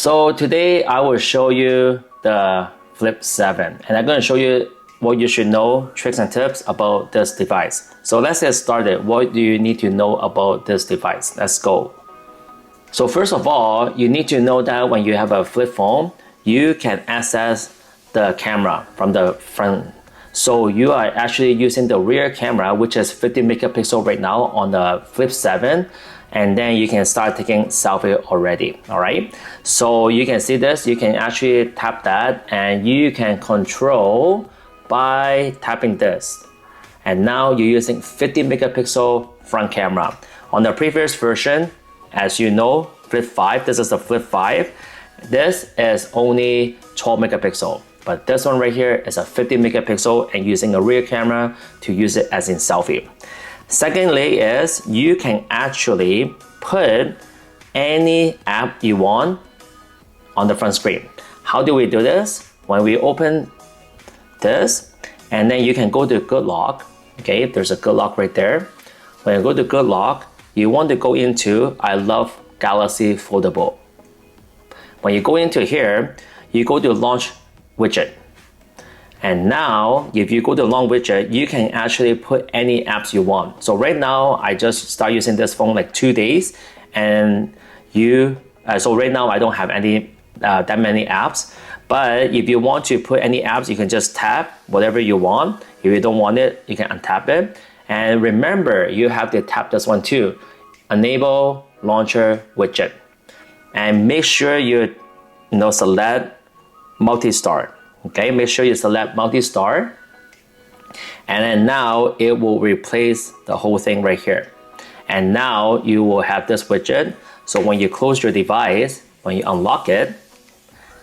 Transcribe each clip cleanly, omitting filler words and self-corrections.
So today I will show you the Flip7 and I'm going to show you what you should know, tricks and tips about this device. So let's get started. What do you need to know about this device? Let's go. So first of all, you need to know that when you have a flip phone, you can access the camera from the front. So you are actually using the rear camera, which is 50 megapixel right now on the Flip7, and then you can start taking selfie already. All right, so you can see this, you can actually tap that and you can control by tapping this, and now you're using 50 megapixel front camera. On the previous version, as you know, Flip5, this is the Flip5, this is only 12 megapixel. But this one right here is a 50 megapixel and using a rear camera to use it as in selfie. Secondly is you can actually put any app you want on the front screen. How do we do this? When we open this, and then you can go to Good Lock. Okay, there's a Good Lock right there. When you go to Good Lock, you want to go into I Love Galaxy Foldable. When you go into here, you go to Launch Widget. And now, if you go to long widget, you can actually put any apps you want. So right now, I just start using this phone like 2 days, and so right now I don't have any that many apps. But if you want to put any apps, you can just tap whatever you want. If you don't want it, you can untap it. And remember, you have to tap this one too. Enable Launcher Widget, and make sure you select multi-star. Okay, make sure you select multi-star, and then now it will replace the whole thing right here. And now you will have this widget. So when you close your device, when you unlock it,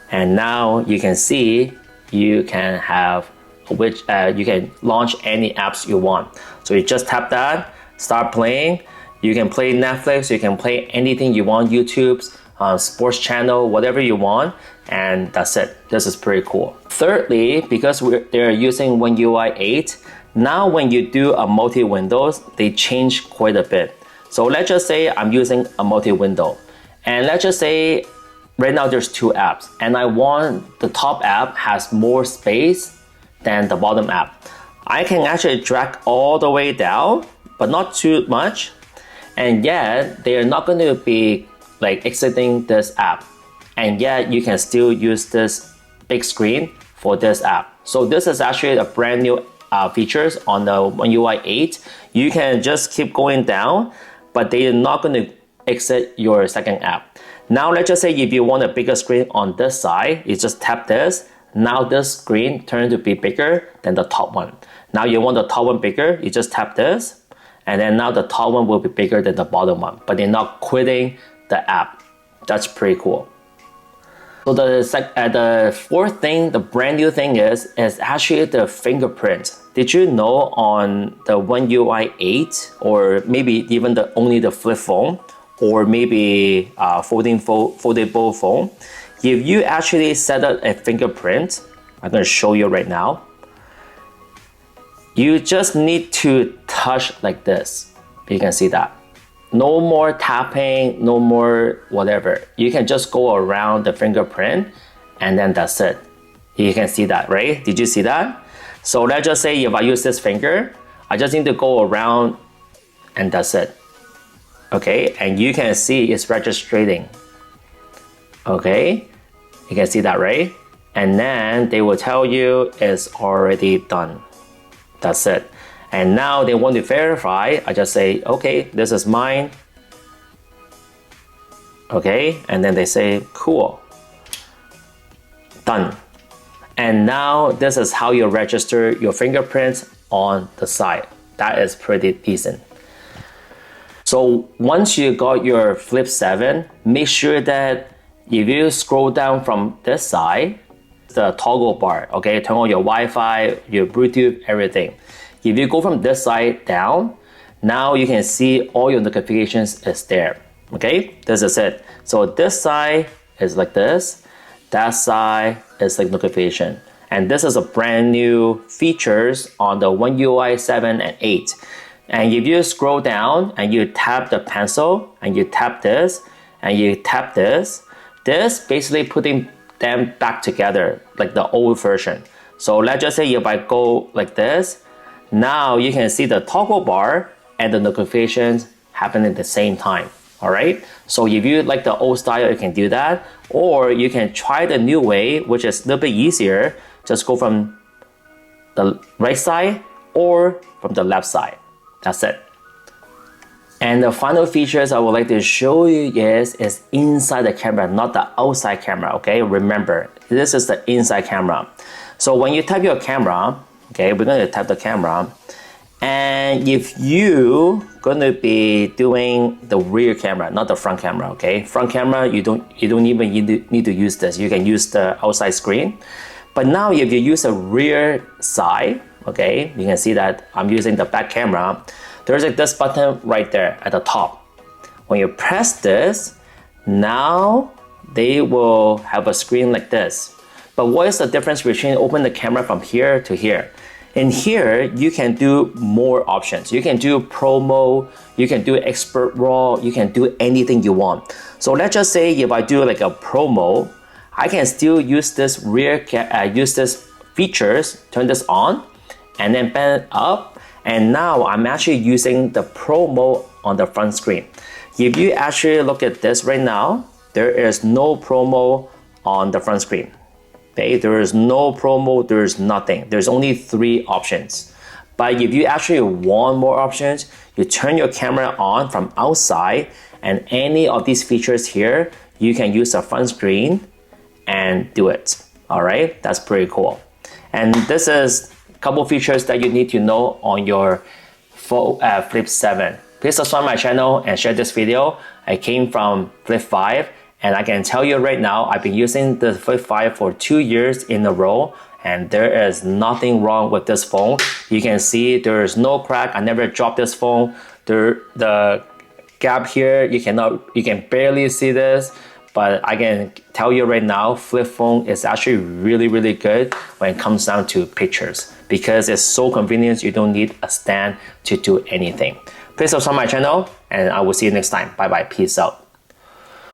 and now you can see you can have you can launch any apps you want. So you just tap that, start playing. You can play Netflix, you can play anything you want, YouTube's sports channel, whatever you want, and that's it. This is pretty cool. Thirdly, because they're using One UI 8, now when you do a multi-windows, they change quite a bit. So let's just say I'm using a multi-window, and let's just say right now there's 2 apps, and I want the top app has more space than the bottom app. I can actually drag all the way down, but not too much, and yet they are not going to be like exiting this app, and yet you can still use this big screen for this app. So this is actually a brand new features on the One UI 8. You can just keep going down, but they are not going to exit your second app. Now let's just say if you want a bigger screen on this side, you just tap this. Now this screen turns to be bigger than the top one. Now you want the top one bigger, you just tap this, and then now the top one will be bigger than the bottom one, but they're not quitting the app. That's pretty cool. So the fourth thing, the brand new thing is actually the fingerprint. Did you know on the One UI 8, or maybe even only the flip phone, or maybe foldable phone, if you actually set up a fingerprint, I'm going to show you right now. You just need to touch like this. You can see that. No more tapping, no more whatever. You can just go around the fingerprint, and then that's it. You can see that, right? Did you see that? So let's just say if I use this finger, I just need to go around, and that's it. Okay, and you can see it's registering. Okay, you can see that, right? And then they will tell you it's already done. That's it. And now they want to verify. I just say, okay, this is mine. Okay, and then they say, cool, done. And now this is how you register your fingerprints on the side. That is pretty decent. So once you got your Flip7, make sure that if you scroll down from this side, the toggle bar, okay, turn on your Wi-Fi, your Bluetooth, everything. If you go from this side down, now you can see all your notifications is there. Okay, this is it. So this side is like this, that side is like notification. And this is a brand new features on the One UI 7 and 8. And if you scroll down and you tap the pencil and you tap this and you tap this, this basically putting them back together like the old version. So let's just say if I go like this, now you can see the toggle bar and the notifications happen at the same time. All right. So if you like the old style, you can do that, or you can try the new way, which is a little bit easier. Just go from the right side or from the left side. That's it. And the final features I would like to show you is inside the camera, not the outside camera, okay? Remember, this is the inside camera. So when you type your camera, okay, we're going to type the camera. And if you going to be doing the rear camera, not the front camera, okay? Front camera, you don't even need to use this. You can use the outside screen. But now if you use a rear side, okay, you can see that I'm using the back camera. There's like this button right there at the top. When you press this, now they will have a screen like this. But what is the difference between open the camera from here to here? In here, you can do more options. You can do Pro mode, you can do Expert RAW, you can do anything you want. So let's just say if I do like a Pro mode, I can still use this use this features, turn this on, and then bend it up. And now I'm actually using the Pro mode on the front screen. If you actually look at this right now, there is no Pro mode on the front screen. Okay, there is no Pro mode, there is nothing. There's only 3 options. But if you actually want more options, you turn your camera on from outside, and any of these features here, you can use the front screen and do it. All right, that's pretty cool. And this is a couple features that you need to know on your Flip 7. Please subscribe my channel and share this video. I came from Flip 5. And I can tell you right now, I've been using the Flip 5 for 2 years in a row, and there is nothing wrong with this phone. You can see there is no crack. I never dropped this phone. The gap here, you can barely see this, but I can tell you right now, Flip phone is actually really, really good when it comes down to pictures because it's so convenient. You don't need a stand to do anything. Please subscribe my channel, and I will see you next time. Bye bye. Peace out.